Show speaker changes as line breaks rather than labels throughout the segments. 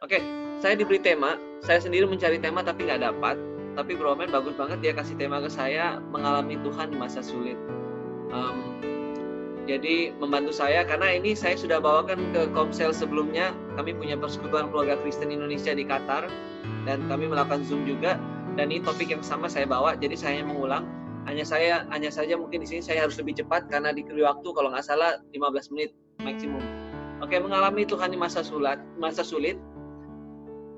Oke, saya diberi tema, saya sendiri mencari tema tapi nggak dapat. Tapi Bro Omen bagus banget dia kasih tema ke saya, mengalami Tuhan di masa sulit. Jadi membantu saya, karena ini saya sudah bawakan ke Komsel sebelumnya. Kami punya persekutuan keluarga Kristen Indonesia di Qatar, dan kami melakukan Zoom juga. Dan ini topik yang sama saya bawa, jadi saya mengulang. Hanya saja mungkin di sini saya harus lebih cepat, karena diberi waktu kalau nggak salah 15 menit maksimum. Oke, mengalami Tuhan di masa sulit.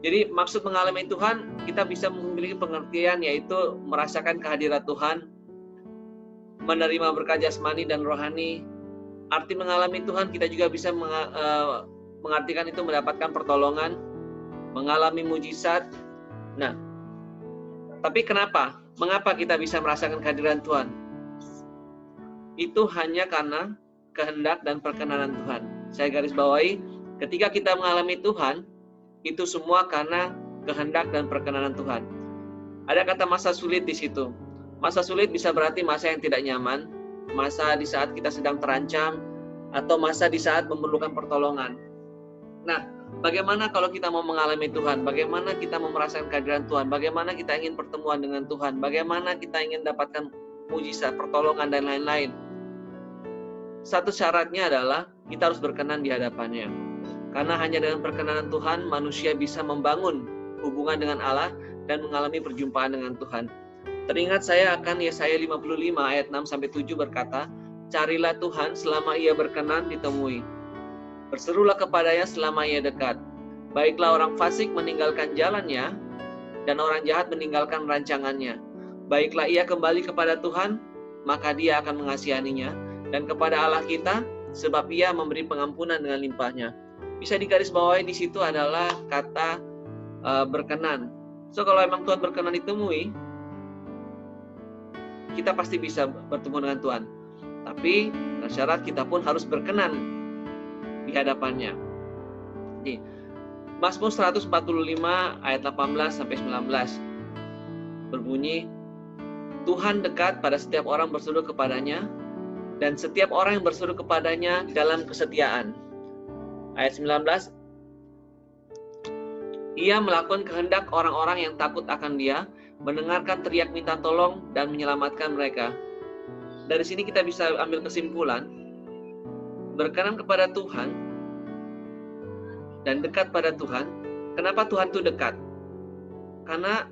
Jadi maksud mengalami Tuhan, kita bisa memiliki pengertian, yaitu merasakan kehadiran Tuhan, menerima berkat jasmani dan rohani. Arti mengalami Tuhan, kita juga bisa mengartikan itu mendapatkan pertolongan, mengalami mujizat. Nah, tapi kenapa? Mengapa kita bisa merasakan kehadiran Tuhan? Itu hanya karena kehendak dan perkenanan Tuhan. Saya garis bawahi, ketika kita mengalami Tuhan, itu semua karena kehendak dan perkenanan Tuhan. Ada kata masa sulit di situ. Masa sulit bisa berarti masa yang tidak nyaman, masa di saat kita sedang terancam, atau masa di saat memerlukan pertolongan. Nah, bagaimana kalau kita mau mengalami Tuhan? Bagaimana kita mau merasakan kehadiran Tuhan? Bagaimana kita ingin pertemuan dengan Tuhan? Bagaimana kita ingin dapatkan mujizat, pertolongan, dan lain-lain? Satu syaratnya adalah kita harus berkenan di hadapannya. Karena hanya dengan perkenanan Tuhan, manusia bisa membangun hubungan dengan Allah dan mengalami perjumpaan dengan Tuhan. Teringat saya akan Yesaya 55 ayat 6-7 berkata, "Carilah Tuhan selama ia berkenan ditemui. Berserulah kepadanya selama ia dekat. Baiklah orang fasik meninggalkan jalannya, dan orang jahat meninggalkan rancangannya. Baiklah ia kembali kepada Tuhan, maka dia akan mengasihaninya, dan kepada Allah kita, sebab ia memberi pengampunan dengan limpahnya." Bisa digarisbawahi di situ adalah kata berkenan. So kalau emang Tuhan berkenan ditemui, kita pasti bisa bertemu dengan Tuhan. Tapi syarat kita pun harus berkenan di hadapannya. Jadi, Mazmur 145 ayat 18-19 berbunyi, Tuhan dekat pada setiap orang berseru kepadanya, dan setiap orang yang berseru kepadanya dalam kesetiaan. Ayat 19, ia melakukan kehendak orang-orang yang takut akan dia, mendengarkan teriak minta tolong dan menyelamatkan mereka. Dari sini kita bisa ambil kesimpulan, berkenan kepada Tuhan dan dekat pada Tuhan. Kenapa Tuhan itu dekat? Karena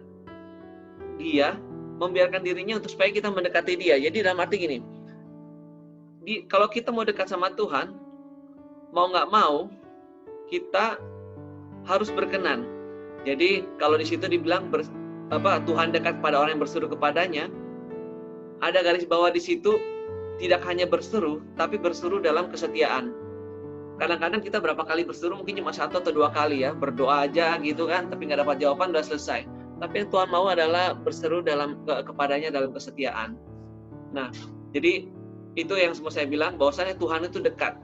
dia membiarkan dirinya untuk supaya kita mendekati dia. Jadi dalam arti gini, kalau kita mau dekat sama Tuhan, mau nggak mau, kita harus berkenan. Jadi kalau di situ dibilang Tuhan dekat pada orang yang berseru kepadanya, ada garis bawah di situ, tidak hanya berseru, tapi berseru dalam kesetiaan. Kadang-kadang kita berapa kali berseru, mungkin cuma 1 atau 2 kali ya, berdoa aja gitu kan, tapi nggak dapat jawaban, udah selesai. Tapi yang Tuhan mau adalah berseru kepadanya dalam kesetiaan. Nah, jadi itu yang semua saya bilang, bahwasannya Tuhan itu dekat.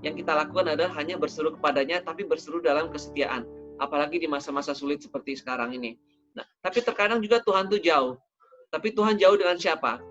Yang kita lakukan adalah hanya berseru kepadanya, tapi berseru dalam kesetiaan. Apalagi di masa-masa sulit seperti sekarang ini. Nah, tapi terkadang juga Tuhan itu jauh. Tapi Tuhan jauh dengan siapa?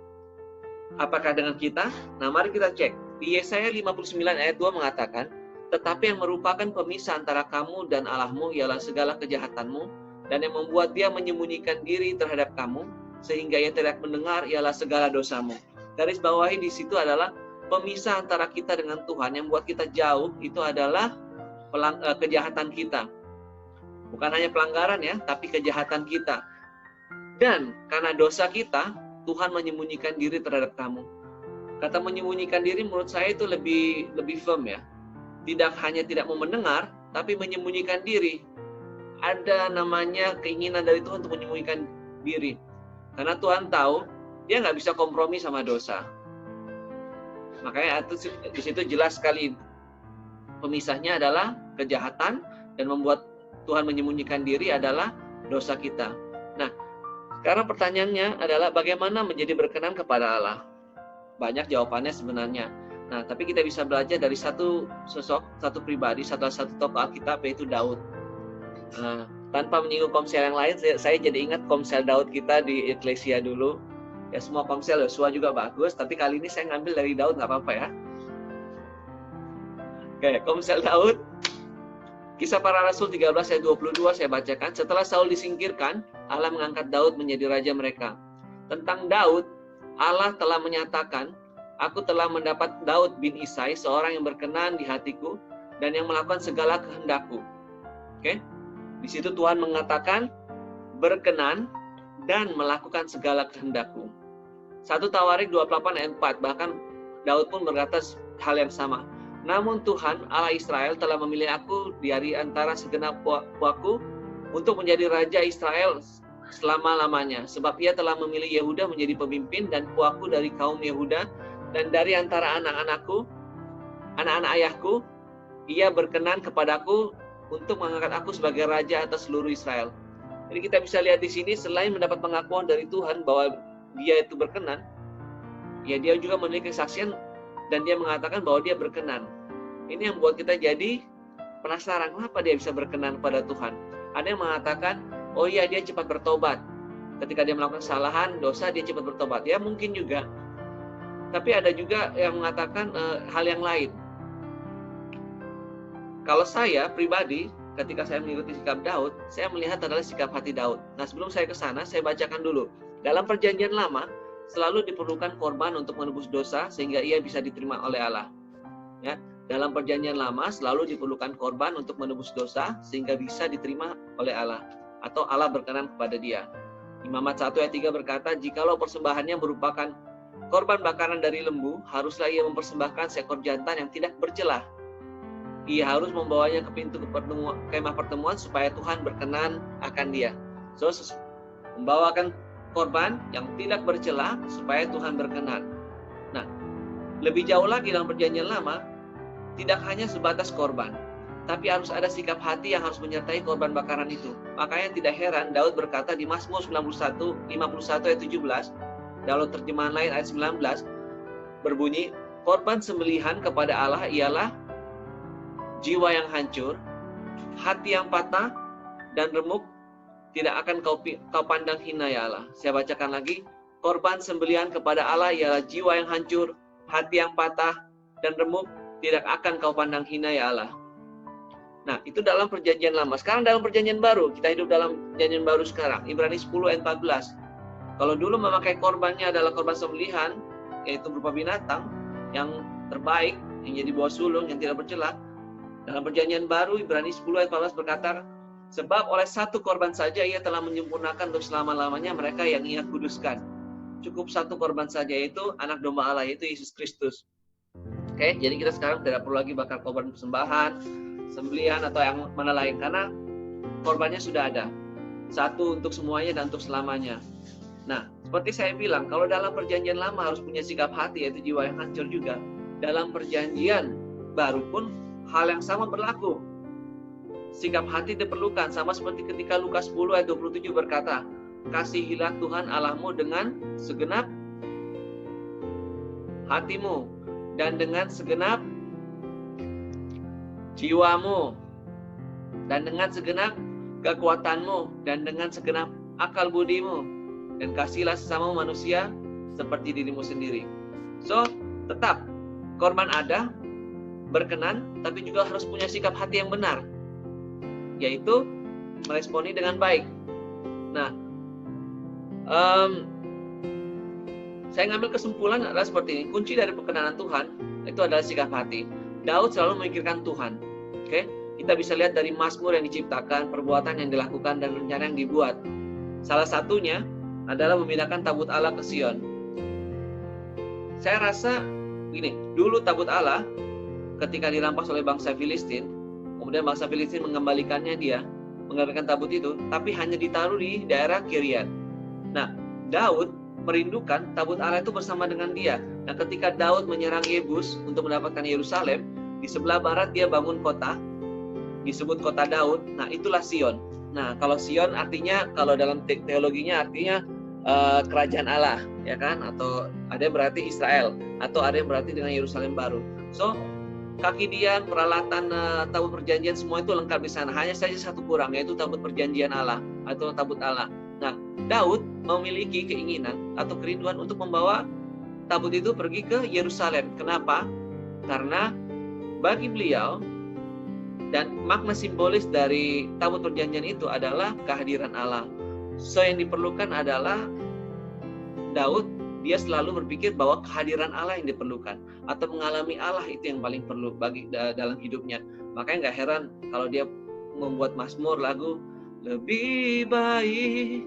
Apakah dengan kita? Nah, mari kita cek. Di Yesaya 59 ayat 2 mengatakan, tetapi yang merupakan pemisah antara kamu dan Allahmu ialah segala kejahatanmu, dan yang membuat dia menyembunyikan diri terhadap kamu, sehingga ia tidak mendengar ialah segala dosamu. Garis bawahi di situ adalah pemisah antara kita dengan Tuhan, yang membuat kita jauh, itu adalah kejahatan kita. Bukan hanya pelanggaran ya, tapi kejahatan kita. Dan karena dosa kita, Tuhan menyembunyikan diri terhadap kamu. Kata menyembunyikan diri menurut saya itu lebih firm ya. Tidak hanya tidak mau mendengar, tapi menyembunyikan diri. Ada namanya keinginan dari Tuhan untuk menyembunyikan diri. Karena Tuhan tahu, dia nggak bisa kompromi sama dosa. Makanya di situ jelas sekali pemisahnya adalah kejahatan, dan membuat Tuhan menyembunyikan diri adalah dosa kita. Nah, sekarang pertanyaannya adalah bagaimana menjadi berkenan kepada Allah? Banyak jawabannya sebenarnya. Nah, tapi kita bisa belajar dari satu pribadi, satu tokoh Alkitab, yaitu Daud. Tanpa menyinggung komsel yang lain, saya jadi ingat komsel Daud kita di Eklesia dulu. Ya, semua komsel Yosua juga bagus, tapi kali ini saya ngambil dari Daud, nggak apa-apa ya. Oke, komsel Daud, Kisah Para Rasul 13 ayat 22 saya bacakan. Setelah Saul disingkirkan, Allah mengangkat Daud menjadi raja mereka. Tentang Daud, Allah telah menyatakan, aku telah mendapat Daud bin Isai, seorang yang berkenan di hatiku dan yang melakukan segala kehendakku. Oke? Di situ Tuhan mengatakan berkenan dan melakukan segala kehendakku. 1 Tawarik 28 ayat 4, bahkan Daud pun berkata hal yang sama. Namun Tuhan Allah Israel telah memilih aku dari antara segenap puakku untuk menjadi raja Israel selama-lamanya. Sebab ia telah memilih Yehuda menjadi pemimpin dan puakku dari kaum Yehuda, dan dari antara anak-anakku, anak-anak ayahku, ia berkenan kepadaku untuk mengangkat aku sebagai raja atas seluruh Israel. Jadi kita bisa lihat di sini, selain mendapat pengakuan dari Tuhan bahwa dia itu berkenan, ya dia juga memiliki kesaksian dan dia mengatakan bahwa dia berkenan. Ini yang membuat kita jadi penasaran, kenapa dia bisa berkenan kepada Tuhan. Ada yang mengatakan, oh iya dia cepat bertobat. Ketika dia melakukan kesalahan, dosa, dia cepat bertobat. Ya mungkin juga. Tapi ada juga yang mengatakan hal yang lain. Kalau saya pribadi, ketika saya mengikuti sikap Daud, saya melihat adalah sikap hati Daud. Nah sebelum saya ke sana, saya bacakan dulu. Dalam perjanjian lama, selalu diperlukan korban untuk menebus dosa sehingga ia bisa diterima oleh Allah. Ya, dalam perjanjian lama selalu diperlukan korban untuk menebus dosa sehingga bisa diterima oleh Allah atau Allah berkenan kepada dia. Imamat 1 ayat 3 berkata, jikalau persembahannya merupakan korban bakaran dari lembu, haruslah ia mempersembahkan seekor jantan yang tidak bercelah. Ia harus membawanya ke pintu kemah pertemuan supaya Tuhan berkenan akan dia. So, membawakan korban yang tidak bercela supaya Tuhan berkenan. Nah, lebih jauh lagi dalam perjanjian lama, tidak hanya sebatas korban, tapi harus ada sikap hati yang harus menyertai korban bakaran itu. Makanya tidak heran Daud berkata di Mazmur 51 ayat 17, dalam terjemahan lain ayat 19, berbunyi, korban sembelihan kepada Allah ialah jiwa yang hancur, hati yang patah, dan remuk tidak akan kau pandang hina ya Allah. Saya bacakan lagi. Korban sembelihan kepada Allah ialah jiwa yang hancur, hati yang patah, dan remuk, tidak akan kau pandang hina ya Allah. Nah, itu dalam perjanjian lama. Sekarang dalam perjanjian baru, kita hidup dalam perjanjian baru sekarang. Ibrani 10 ayat 14. Kalau dulu memakai korbannya adalah korban sembelihan, yaitu berupa binatang yang terbaik, yang jadi buah sulung, yang tidak bercela. Dalam perjanjian baru, Ibrani 10 ayat 14 berkata, sebab oleh satu korban saja ia telah menyempurnakan untuk selama-lamanya mereka yang ia kuduskan. Cukup satu korban saja, yaitu anak domba Allah, yaitu Yesus Kristus. Oke, jadi kita sekarang tidak perlu lagi bakar korban persembahan, sembelihan atau yang mana lain, karena korbannya sudah ada. Satu untuk semuanya dan untuk selamanya. Nah, seperti saya bilang, kalau dalam perjanjian lama harus punya sikap hati, yaitu jiwa yang hancur juga. Dalam perjanjian baru pun hal yang sama berlaku. Sikap hati diperlukan, sama seperti ketika Lukas 10 ayat 27 berkata, kasihilah Tuhan Allahmu dengan segenap hatimu dan dengan segenap jiwamu dan dengan segenap kekuatanmu dan dengan segenap akal budimu, dan kasihlah sesama manusia seperti dirimu sendiri. So, tetap korban ada, berkenan, tapi juga harus punya sikap hati yang benar, yaitu meresponi dengan baik. Nah, saya ngambil kesimpulan adalah seperti ini. Kunci dari perkenanan Tuhan itu adalah sikap hati. Daud selalu memikirkan Tuhan. Oke, kita bisa lihat dari Mazmur yang diciptakan, perbuatan yang dilakukan, dan rencana yang dibuat. Salah satunya adalah memindahkan tabut Allah ke Sion. Saya rasa gini, dulu tabut Allah ketika dirampas oleh bangsa Filistin, kemudian bangsa Filistin mengembalikannya mengembalikan tabut itu, tapi hanya ditaruh di daerah Kiryat. Nah, Daud merindukan tabut Allah itu bersama dengan dia. Nah, ketika Daud menyerang Yebus untuk mendapatkan Yerusalem, di sebelah barat dia bangun kota, disebut kota Daud. Nah, itulah Sion. Nah, kalau Sion artinya, kalau dalam teologinya artinya kerajaan Allah, ya kan? Atau ada yang berarti Israel, atau ada yang berarti dengan Yerusalem baru. So, kaki dian, peralatan tabut perjanjian, semua itu lengkap di sana. Hanya saja satu kurang, yaitu tabut perjanjian Allah atau tabut Allah. Nah, Daud memiliki keinginan atau kerinduan untuk membawa tabut itu pergi ke Yerusalem. Kenapa? Karena bagi beliau Dan makna simbolis dari tabut perjanjian itu adalah kehadiran Allah. So yang diperlukan adalah Daud, dia selalu berpikir bahwa kehadiran Allah yang diperlukan, atau mengalami Allah itu yang paling perlu dalam hidupnya. Makanya nggak heran kalau dia membuat mazmur lagu, lebih baik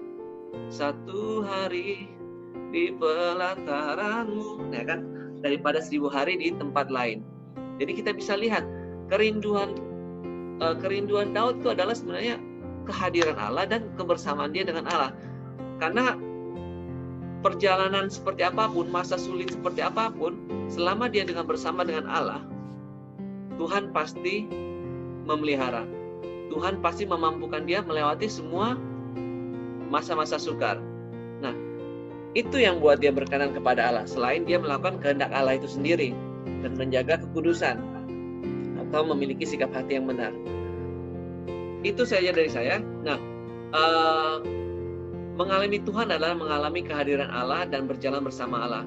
satu hari di pelataranmu, ya kan, daripada 1000 hari di tempat lain. Jadi kita bisa lihat kerinduan Daud itu adalah sebenarnya kehadiran Allah dan kebersamaan dia dengan Allah. Karena perjalanan seperti apapun, masa sulit seperti apapun, selama dia bersama dengan Allah, Tuhan pasti memelihara. Tuhan pasti memampukan dia melewati semua masa-masa sukar. Nah, itu yang buat dia berkenan kepada Allah, selain dia melakukan kehendak Allah itu sendiri dan menjaga kekudusan atau memiliki sikap hati yang benar. Itu saja dari saya. Nah, mengalami Tuhan adalah mengalami kehadiran Allah dan berjalan bersama Allah.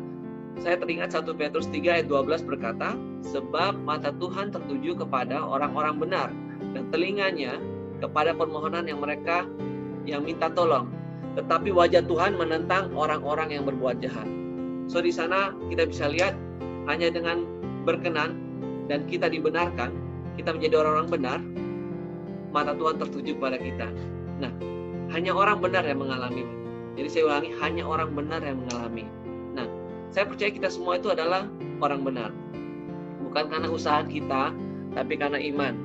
Saya teringat 1 Petrus 3 ayat 12 berkata, sebab mata Tuhan tertuju kepada orang-orang benar dan telinganya kepada permohonan yang mereka yang minta tolong. Tetapi wajah Tuhan menentang orang-orang yang berbuat jahat. So di sana kita bisa lihat hanya dengan berkenan dan kita dibenarkan, kita menjadi orang-orang benar, mata Tuhan tertuju kepada kita. Nah, hanya orang benar yang mengalami. Jadi saya ulangi, hanya orang benar yang mengalami. Nah, saya percaya kita semua itu adalah orang benar. Bukan karena usaha kita, tapi karena iman.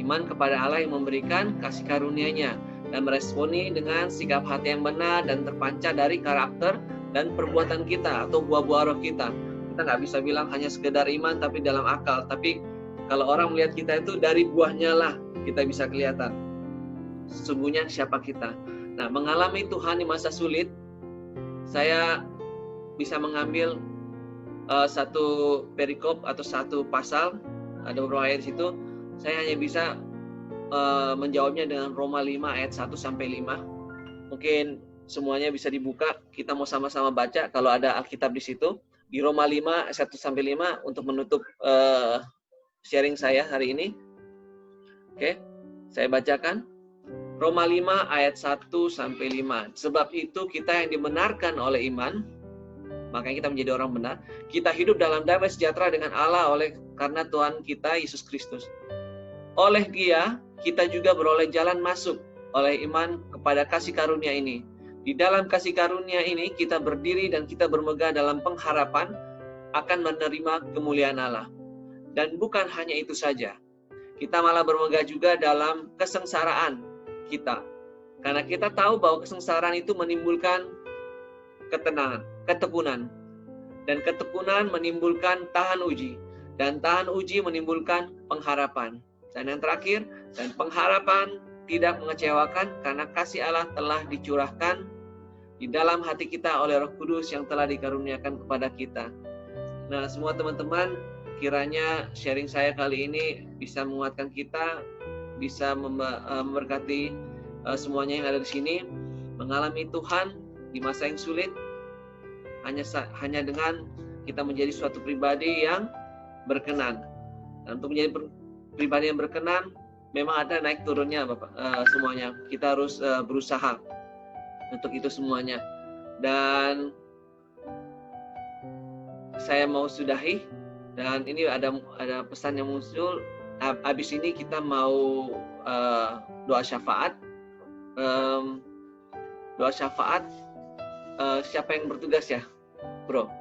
Iman kepada Allah yang memberikan kasih karunia-Nya dan meresponi dengan sikap hati yang benar dan terpancar dari karakter dan perbuatan kita atau buah-buah roh kita. Kita nggak bisa bilang hanya sekedar iman tapi dalam akal. Tapi kalau orang melihat kita itu dari buahnya lah kita bisa kelihatan sesungguhnya siapa kita. Nah, mengalami Tuhan di masa sulit, saya bisa mengambil satu perikop atau satu pasal, ada beberapa ayat di situ. Saya hanya bisa menjawabnya dengan Roma 5 ayat 1 sampai 5. Mungkin semuanya bisa dibuka, kita mau sama-sama baca kalau ada Alkitab di situ. Di Roma 5 ayat 1 sampai 5 untuk menutup sharing saya hari ini. Oke, saya bacakan. Roma 5 ayat 1 sampai 5. Sebab itu kita yang dibenarkan oleh iman, makanya kita menjadi orang benar, kita hidup dalam damai sejahtera dengan Allah karena Tuhan kita Yesus Kristus. Oleh Dia kita juga beroleh jalan masuk oleh iman kepada kasih karunia ini. Di dalam kasih karunia ini kita berdiri dan kita bermegah dalam pengharapan akan menerima kemuliaan Allah. Dan bukan hanya itu saja, kita malah bermegah juga dalam kesengsaraan kita. Karena kita tahu bahwa kesengsaraan itu menimbulkan ketekunan. Dan ketekunan menimbulkan tahan uji. Dan tahan uji menimbulkan pengharapan. Dan yang terakhir, dan pengharapan tidak mengecewakan karena kasih Allah telah dicurahkan di dalam hati kita oleh Roh Kudus yang telah dikaruniakan kepada kita. Nah, semua teman-teman, kiranya sharing saya kali ini bisa menguatkan kita, bisa memberkati semuanya yang ada di sini, mengalami Tuhan di masa yang sulit hanya dengan kita menjadi suatu pribadi yang berkenan. Dan untuk menjadi pribadi yang berkenan, memang ada naik turunnya, Bapak, semuanya. Kita harus berusaha untuk itu semuanya. Dan saya mau sudahi, dan ini ada pesan yang muncul. Habis ini kita mau doa syafaat. Doa syafaat, siapa yang bertugas ya, Bro?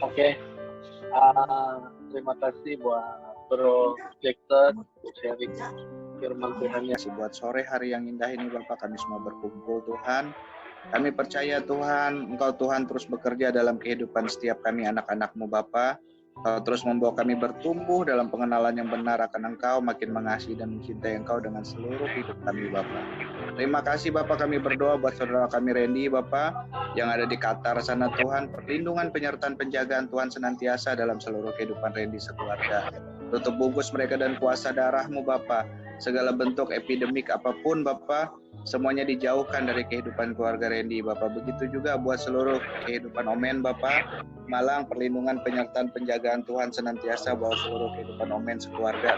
Oke. Terima kasih buat Bro Jackson untuk sharing firman Tuhan-Nya.
Buat sore hari yang indah ini Bapak, kami semua berkumpul Tuhan. Kami percaya Tuhan, Engkau Tuhan terus bekerja dalam kehidupan setiap kami anak-anak-Mu Bapa. Kau terus membawa kami bertumbuh dalam pengenalan yang benar akan Engkau, makin mengasihi dan mencintai Engkau dengan seluruh hidup kami Bapa. Terima kasih Bapa, kami berdoa buat saudara kami Randy Bapa yang ada di Qatar sana Tuhan. Perlindungan, penyertaan, penjagaan Tuhan senantiasa dalam seluruh kehidupan Randy sekeluarga. Tutup bungkus mereka dan kuasa darah-Mu Bapa. Segala bentuk epidemik apapun Bapa semuanya dijauhkan dari kehidupan keluarga Randy Bapak. Begitu juga buat seluruh kehidupan Omen Bapak, Malang, perlindungan, penyertaan, penjagaan Tuhan senantiasa buat seluruh kehidupan Omen sekeluarga.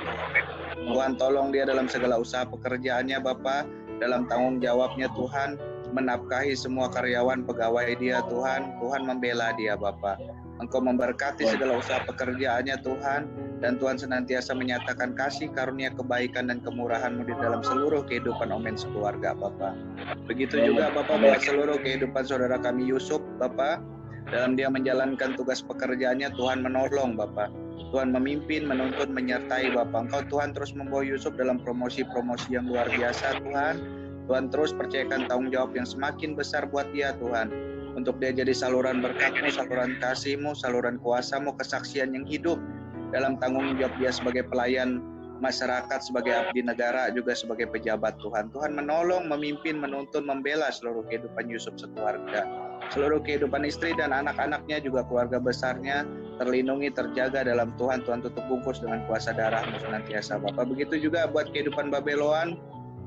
Tuhan tolong dia dalam segala usaha pekerjaannya Bapak, dalam tanggung jawabnya Tuhan, menafkahi semua karyawan pegawai dia Tuhan, Tuhan membela dia Bapak. Engkau memberkati segala usaha pekerjaannya Tuhan, dan Tuhan senantiasa menyatakan kasih, karunia, kebaikan, dan kemurahan-Mu di dalam seluruh kehidupan Omen sekeluarga Bapak. Begitu juga Bapak buat seluruh kehidupan saudara kami Yusuf Bapak, dalam dia menjalankan tugas pekerjaannya Tuhan menolong Bapak. Tuhan memimpin, menuntun, menyertai Bapak. Engkau Tuhan terus membawa Yusuf dalam promosi-promosi yang luar biasa Tuhan. Tuhan terus percayakan tanggung jawab yang semakin besar buat dia Tuhan. Untuk dia jadi saluran berkat-Mu, saluran kasih-Mu, saluran kuasa-Mu, kesaksian yang hidup dalam tanggung jawab dia sebagai pelayan masyarakat, sebagai abdi negara, juga sebagai pejabat Tuhan. Tuhan menolong, memimpin, menuntun, membela seluruh kehidupan Yusuf sekeluarga. Seluruh kehidupan istri dan anak-anaknya, juga keluarga besarnya, terlindungi, terjaga dalam Tuhan. Tuhan tutup bungkus dengan kuasa darah-Mu senantiasa Bapak. Begitu juga buat kehidupan Babeloan,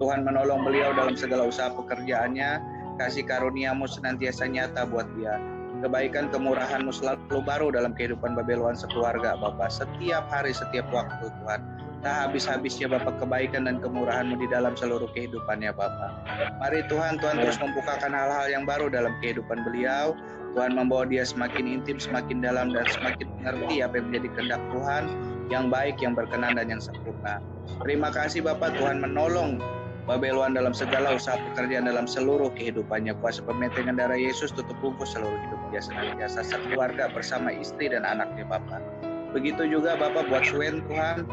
Tuhan menolong beliau dalam segala usaha pekerjaannya. Kasih karunia-Mu senantiasa nyata buat dia. Kebaikan, kemurahan-Mu selalu baru dalam kehidupan Babeloan sekeluarga Bapak. Setiap hari, setiap waktu Tuhan. Tak habis-habisnya Bapak kebaikan dan kemurahan-Mu di dalam seluruh kehidupannya Bapak. Mari Tuhan terus membukakan hal-hal yang baru dalam kehidupan beliau. Tuhan membawa dia semakin intim, semakin dalam, dan semakin mengerti apa yang menjadi kehendak Tuhan, yang baik, yang berkenan, dan yang sempurna. Terima kasih Bapak, Tuhan menolong Babeloan dalam segala usaha pekerjaan dalam seluruh kehidupannya. Kuasa pemetengan darah Yesus tutup bungkus seluruh hidup dia senantiasa sekeluarga bersama istri dan anaknya Bapak. Begitu juga Bapak buat Suen Tuhan,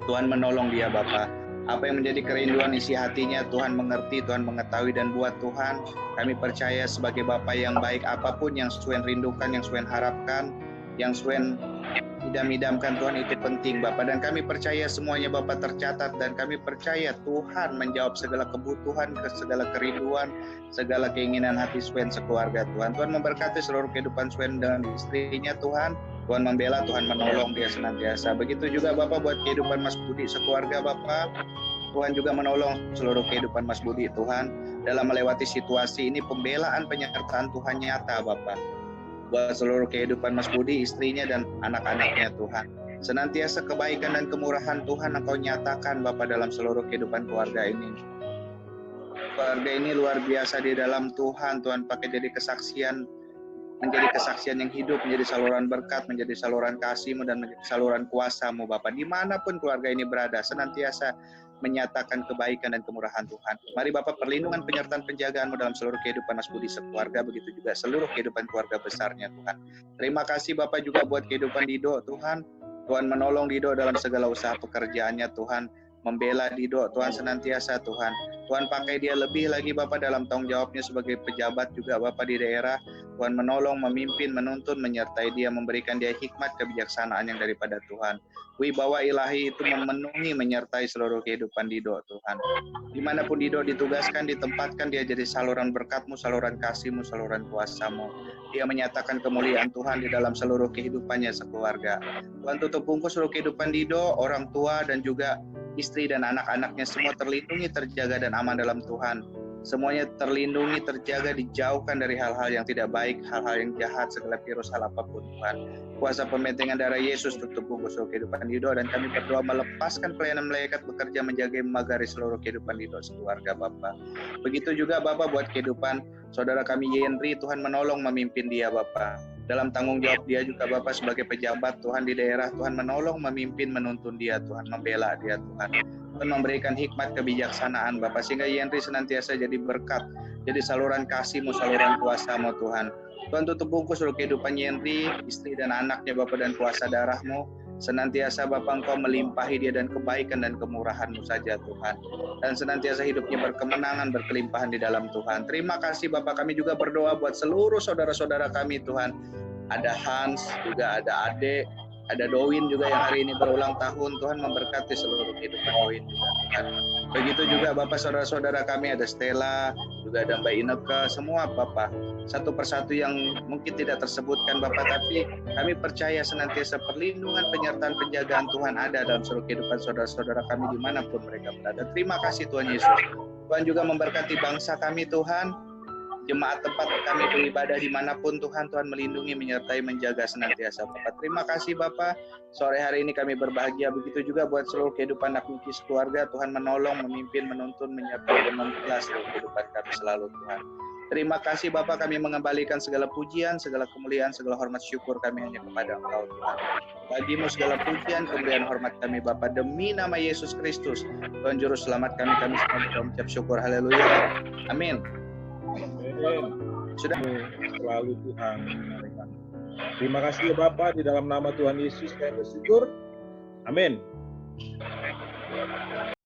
Tuhan menolong dia Bapak. Apa yang menjadi kerinduan isi hatinya Tuhan mengerti, Tuhan mengetahui, dan buat Tuhan kami percaya sebagai Bapak yang baik, apapun yang Suen rindukan, yang Suen harapkan, yang Suen idam-idamkan Tuhan itu penting Bapak, dan kami percaya semuanya Bapak tercatat, dan kami percaya Tuhan menjawab segala kebutuhan, segala kerinduan, segala keinginan hati Suen sekeluarga Tuhan. Tuhan memberkati seluruh kehidupan Suen dengan istrinya Tuhan. Tuhan membela, Tuhan menolong dia senantiasa. Begitu juga Bapak buat kehidupan Mas Budi sekeluarga Bapak. Tuhan juga menolong seluruh kehidupan Mas Budi Tuhan dalam melewati situasi ini. Pembelaan, penyertaan Tuhan nyata Bapak buat seluruh kehidupan Mas Budi, istrinya, dan anak-anaknya Tuhan. Senantiasa kebaikan dan kemurahan Tuhan Engkau nyatakan Bapak dalam seluruh kehidupan keluarga ini. Keluarga ini luar biasa di dalam Tuhan. Tuhan pakai jadi kesaksian, menjadi kesaksian yang hidup, menjadi saluran berkat, menjadi saluran kasih-Mu, dan menjadi saluran kuasa-Mu Bapak. Dimanapun keluarga ini berada, senantiasa menyatakan kebaikan dan kemurahan Tuhan. Mari Bapak perlindungan, penyertaan, penjagaan-Mu dalam seluruh kehidupan Mas Budi sekeluarga, begitu juga seluruh kehidupan keluarga besarnya Tuhan. Terima kasih Bapak juga buat kehidupan Dido Tuhan. Tuhan menolong Dido dalam segala usaha pekerjaannya Tuhan. Membela Dido Tuhan senantiasa Tuhan. Tuhan pakai dia lebih lagi Bapak dalam tanggung jawabnya sebagai pejabat juga Bapak di daerah. Tuhan menolong, memimpin, menuntun, menyertai dia, memberikan dia hikmat, kebijaksanaan yang daripada Tuhan. Wibawa ilahi itu memenuhi, menyertai seluruh kehidupan Dido Tuhan. Dimanapun Dido ditugaskan, ditempatkan, dia jadi saluran berkat-Mu, saluran kasih-Mu, saluran kuasa-Mu. Dia menyatakan kemuliaan Tuhan di dalam seluruh kehidupannya sekeluarga. Tuhan tutup bungkus seluruh kehidupan Dido, orang tua dan juga istri dan anak-anaknya semua terlindungi, terjaga, dan aman dalam Tuhan. Semuanya terlindungi, terjaga, dijauhkan dari hal-hal yang tidak baik, hal-hal yang jahat, segala virus, hal apapun Tuhan. Kuasa pemetengan darah Yesus tutup bungkus seluruh kehidupan Dido, dan kami berdoa melepaskan pelayanan malaikat bekerja menjaga memagari seluruh kehidupan Dido sekeluarga Bapak. Begitu juga Bapak buat kehidupan saudara kami Yenri, Tuhan menolong, memimpin dia Bapak. Dalam tanggung jawab dia juga Bapak sebagai pejabat Tuhan di daerah, Tuhan menolong, memimpin, menuntun dia Tuhan, membela dia Tuhan. Tuhan memberikan hikmat, kebijaksanaan Bapak, sehingga Yenri senantiasa jadi berkat, jadi saluran kasih-Mu, saluran kuasa-Mu Tuhan. Tuhan tutup bungkus seluruh kehidupan Yenri, istri dan anaknya Bapak, dan kuasa darah-Mu. Senantiasa Bapak Engkau melimpahi dia dan kebaikan dan kemurahan-Mu saja Tuhan. Dan senantiasa hidupnya berkemenangan, berkelimpahan di dalam Tuhan. Terima kasih Bapak, kami juga berdoa buat seluruh saudara-saudara kami Tuhan. Ada Hans, juga ada Ade, Ada Dowin juga yang hari ini berulang tahun. Tuhan memberkati seluruh kehidupan Dowin juga Tuhan. Begitu juga Bapak saudara-saudara kami, ada Stella, juga ada Mbak Ineke, semua Bapak. Satu persatu yang mungkin tidak tersebutkan Bapak, tapi kami percaya senantiasa perlindungan, penyertaan, penjagaan Tuhan ada dalam seluruh kehidupan saudara-saudara kami dimanapun mereka berada. Terima kasih Tuhan Yesus. Tuhan juga memberkati bangsa kami Tuhan. Jemaat tempat kami beribadah dimanapun Tuhan, Tuhan melindungi, menyertai, menjaga senantiasa Bapak. Terima kasih Bapak, sore hari ini kami berbahagia, begitu juga buat seluruh kehidupan anak Mikis keluarga, Tuhan menolong, memimpin, menuntun, menyertai, dan membelah seluruh kehidupan kami selalu Tuhan. Terima kasih Bapak, kami mengembalikan segala pujian, segala kemuliaan, segala hormat syukur kami hanya kepada Engkau Tuhan. Bagimu segala pujian, kemuliaan, hormat kami Bapak, demi nama Yesus Kristus, Tuhan Juru Selamat kami semua mengucap syukur, haleluya, amin. Sudah
selalu Tuhan. Terima kasih Bapak, di dalam nama Tuhan Yesus kami bersyukur. Amin.